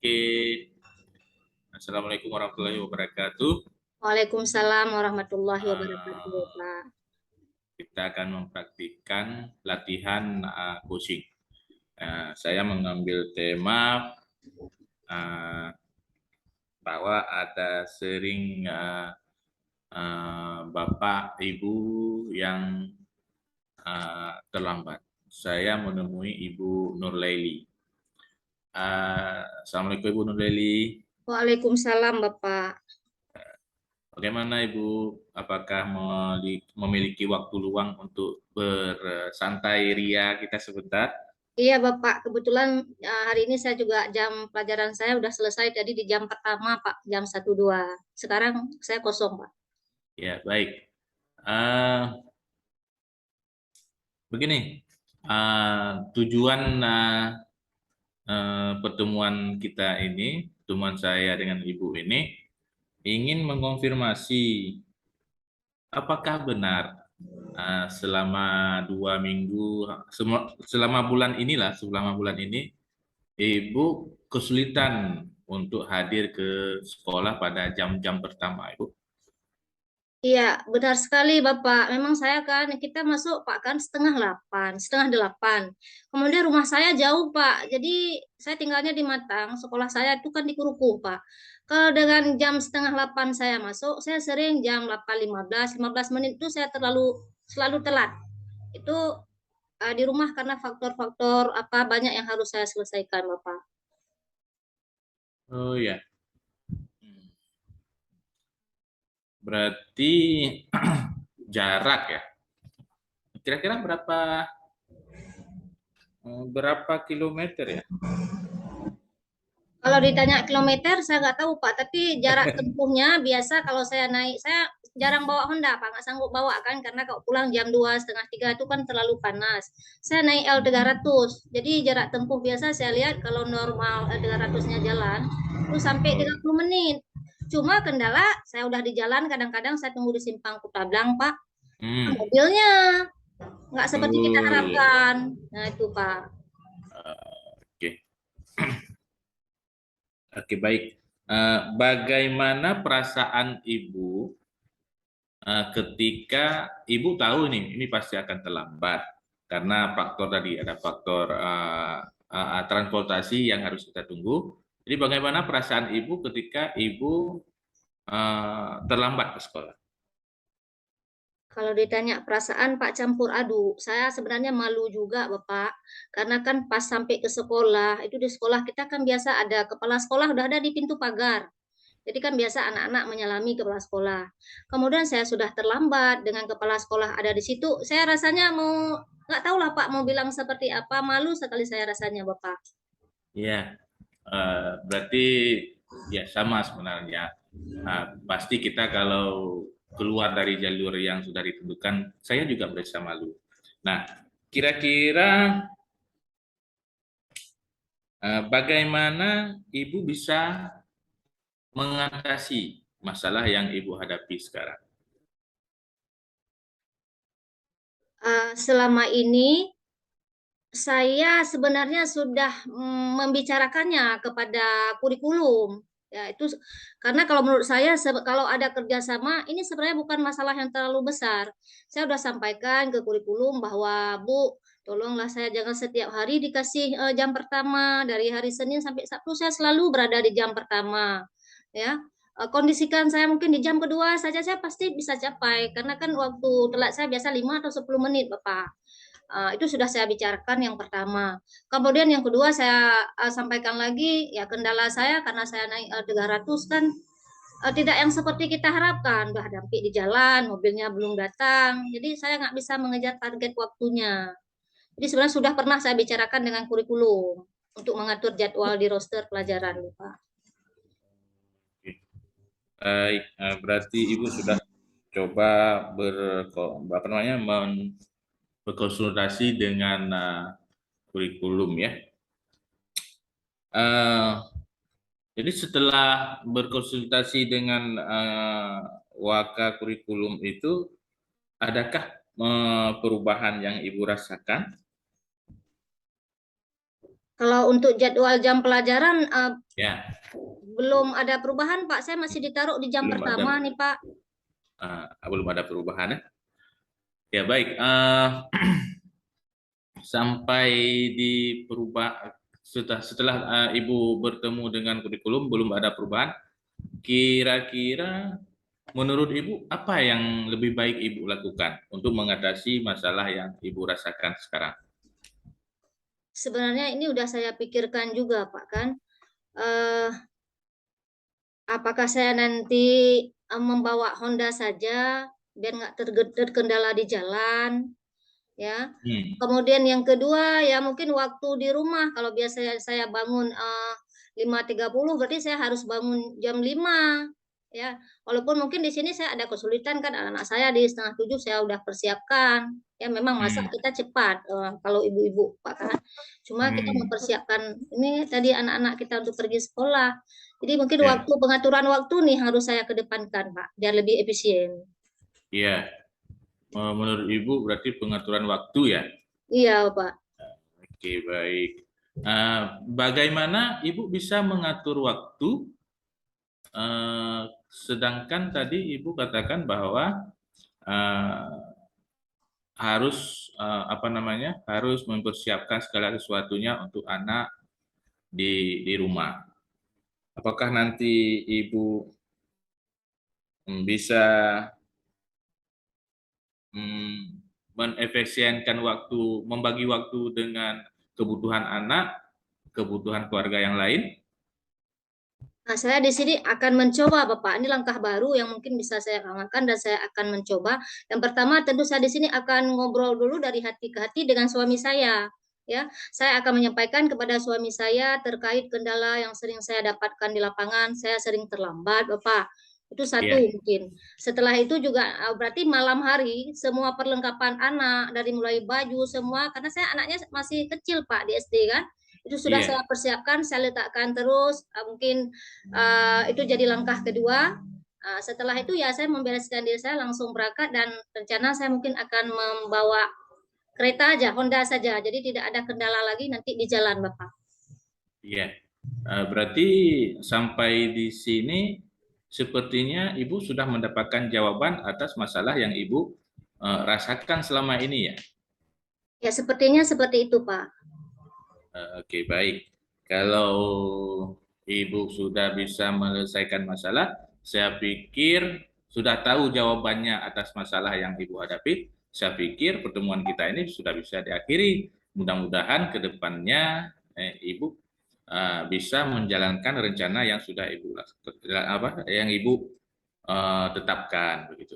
Oke, Assalamualaikum warahmatullahi wabarakatuh. Waalaikumsalam warahmatullahi wabarakatuh, Uh, Pak. kita akan mempraktikkan latihan coaching. Saya mengambil tema uh, bahwa ada sering Bapak Ibu yang terlambat. Saya menemui Ibu Nurlaili. Assalamualaikum Ibu Nurlaili. Waalaikumsalam, Bapak. Bagaimana Ibu? Apakah memiliki waktu luang untuk bersantai ria kita sebentar? Iya, Bapak. Kebetulan hari ini saya juga jam pelajaran saya udah selesai tadi di jam pertama, Pak, jam 1-2. Sekarang saya kosong, Pak. Ya, baik. Eh, Begini, tujuan pertemuan kita ini, pertemuan saya dengan Ibu ini, ingin mengonfirmasi apakah benar selama 2 minggu, selama bulan ini, Ibu kesulitan untuk hadir ke sekolah pada jam-jam pertama, Ibu. Iya, benar sekali, Bapak. Memang saya kan, kita masuk, Pak, kan setengah delapan. Kemudian rumah saya jauh, Pak. Jadi saya tinggalnya di Matang. Sekolah saya itu kan di Kurukuh, Pak. Kalau dengan jam setengah 8 saya masuk, saya sering jam 8:15, 15 menit itu saya selalu telat. Itu di rumah karena faktor-faktor apa banyak yang harus saya selesaikan, Bapak. Oh ya, berarti jarak ya. Kira-kira berapa kilometer ya? Kalau ditanya kilometer, saya nggak tahu, Pak. Tapi jarak tempuhnya biasa kalau saya naik, saya jarang bawa Honda, Pak. Nggak sanggup bawa kan, karena kalau pulang jam 2, setengah 3 itu kan terlalu panas. Saya naik L300. Jadi jarak tempuh biasa saya lihat kalau normal L300-nya jalan, itu sampai Oh, 30 menit. Cuma kendala, saya udah di jalan, kadang-kadang saya tunggu di simpang Kuta Blang, Pak. hmm. Mobilnya nggak seperti kita Oh iya. harapkan. Nah, itu, Pak. Oke, oke baik. Bagaimana perasaan Ibu ketika Ibu tahu nih, ini pasti akan terlambat karena faktor tadi ada faktor transportasi yang harus kita tunggu. Jadi bagaimana perasaan Ibu ketika Ibu terlambat ke sekolah? Kalau ditanya perasaan, Pak, campur aduk. Saya sebenarnya malu juga, Bapak. Karena kan pas sampai ke sekolah, itu di sekolah kita kan biasa ada kepala sekolah udah ada di pintu pagar. Jadi kan biasa anak-anak menyalami kepala sekolah. Kemudian saya sudah terlambat dengan kepala sekolah ada di situ. Saya rasanya nggak tahu lah, Pak, mau bilang seperti apa. Malu sekali saya rasanya, Bapak. Ya, berarti ya sama sebenarnya. Pasti kita kalau keluar dari jalur yang sudah ditentukan, saya juga merasa malu. Nah, kira-kira bagaimana Ibu bisa mengatasi masalah yang Ibu hadapi sekarang? Selama ini saya sebenarnya sudah membicarakannya kepada kurikulum. Ya, itu karena kalau menurut saya kalau ada kerjasama ini sebenarnya bukan masalah yang terlalu besar. Saya sudah sampaikan ke kurikulum bahwa Bu, tolonglah saya jangan setiap hari dikasih jam pertama dari hari Senin sampai Sabtu saya selalu berada di jam pertama. Ya, kondisikan saya mungkin di jam kedua saja saya pasti bisa capai karena kan waktu telat saya biasa 5 atau 10 menit, Bapak. Itu sudah saya bicarakan yang pertama. Kemudian yang kedua saya sampaikan lagi, ya kendala saya karena saya naik 300 kan tidak yang seperti kita harapkan. Udah dampi di jalan, mobilnya belum datang. Jadi saya nggak bisa mengejar target waktunya. Jadi sebenarnya sudah pernah saya bicarakan dengan kurikulum untuk mengatur jadwal di roster pelajaran, Pak. Baik, berarti Ibu sudah coba apa namanya, berkonsultasi dengan kurikulum ya. Eh, jadi setelah berkonsultasi dengan Waka kurikulum itu, adakah perubahan yang Ibu rasakan? Kalau untuk jadwal jam pelajaran Ya, belum ada perubahan, Pak. Saya masih ditaruh di jam belum ada pertama nih, Pak. belum ada perubahan ya. Ya baik, sampai di perubah setelah Ibu bertemu dengan kurikulum belum ada perubahan. Kira-kira menurut Ibu apa yang lebih baik Ibu lakukan untuk mengatasi masalah yang Ibu rasakan sekarang? Sebenarnya ini udah saya pikirkan juga, Pak, kan. Eh, apakah saya nanti membawa Honda saja biar nggak terkendala di jalan, ya. Hmm. Kemudian yang kedua ya mungkin waktu di rumah kalau biasanya saya bangun 5.30 berarti saya harus bangun jam 5 ya. Walaupun mungkin di sini saya ada kesulitan kan anak-anak saya di setengah 7 saya udah persiapkan. Ya memang masa Hmm. kita cepat kalau ibu-ibu Pak kan. Cuma kita Hmm. mempersiapkan ini tadi anak-anak kita untuk pergi sekolah. Jadi mungkin Ya, waktu pengaturan waktu nih harus saya kedepankan Pak biar lebih efisien. ya. Menurut Ibu berarti pengaturan waktu ya? Iya Pak. Oke, baik. Bagaimana Ibu bisa mengatur waktu, sedangkan tadi Ibu katakan bahwa eh, harus apa namanya, harus mempersiapkan segala sesuatunya untuk anak di rumah. Apakah nanti Ibu bisa menefisienkan waktu, membagi waktu dengan kebutuhan anak, kebutuhan keluarga yang lain? Nah, saya di sini akan mencoba, Bapak. Ini langkah baru yang mungkin bisa saya amalkan dan saya akan mencoba. Yang pertama, tentu saya di sini akan ngobrol dulu dari hati ke hati dengan suami saya. Ya, saya akan menyampaikan kepada suami saya terkait kendala yang sering saya dapatkan di lapangan. Saya sering terlambat, Bapak. Itu satu Iya, mungkin. Setelah itu juga berarti malam hari semua perlengkapan anak dari mulai baju semua karena saya anaknya masih kecil, Pak, di SD kan. Itu sudah iya, saya persiapkan, saya letakkan terus mungkin itu jadi langkah kedua. Setelah itu ya saya membereskan diri saya langsung berangkat dan rencana saya mungkin akan membawa kereta aja, Honda saja. Jadi tidak ada kendala lagi nanti di jalan, Bapak. iya. Berarti sampai di sini sepertinya Ibu sudah mendapatkan jawaban atas masalah yang Ibu rasakan selama ini ya. Ya sepertinya seperti itu, Pak. Oke, baik. Kalau Ibu sudah bisa menyelesaikan masalah, saya pikir sudah tahu jawabannya atas masalah yang Ibu hadapi. Saya pikir pertemuan kita ini sudah bisa diakhiri. Mudah-mudahan ke depannya Ibu bisa menjalankan rencana yang sudah Ibu tetapkan begitu.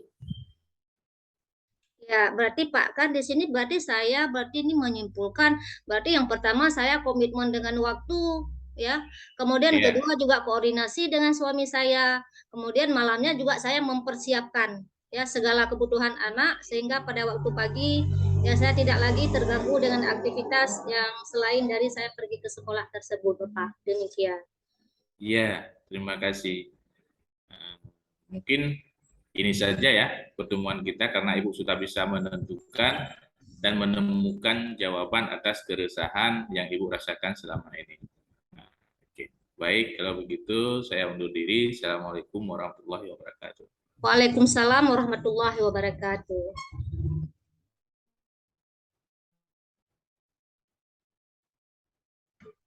Ya, berarti Pak kan di sini berarti saya berarti ini menyimpulkan berarti yang pertama saya komitmen dengan waktu ya. Kemudian Iya, kedua juga koordinasi dengan suami saya. Kemudian malamnya juga saya mempersiapkan ya segala kebutuhan anak sehingga pada waktu pagi ya saya tidak lagi terganggu dengan aktivitas yang selain dari saya pergi ke sekolah tersebut, Pak. Demikian. iya. Terima kasih. Mungkin ini saja ya pertemuan kita karena Ibu sudah bisa menentukan dan menemukan jawaban atas keresahan yang Ibu rasakan selama ini. Nah, oke. Baik, kalau begitu saya undur diri. Assalamualaikum warahmatullahi wabarakatuh. Waalaikumsalam warahmatullahi wabarakatuh.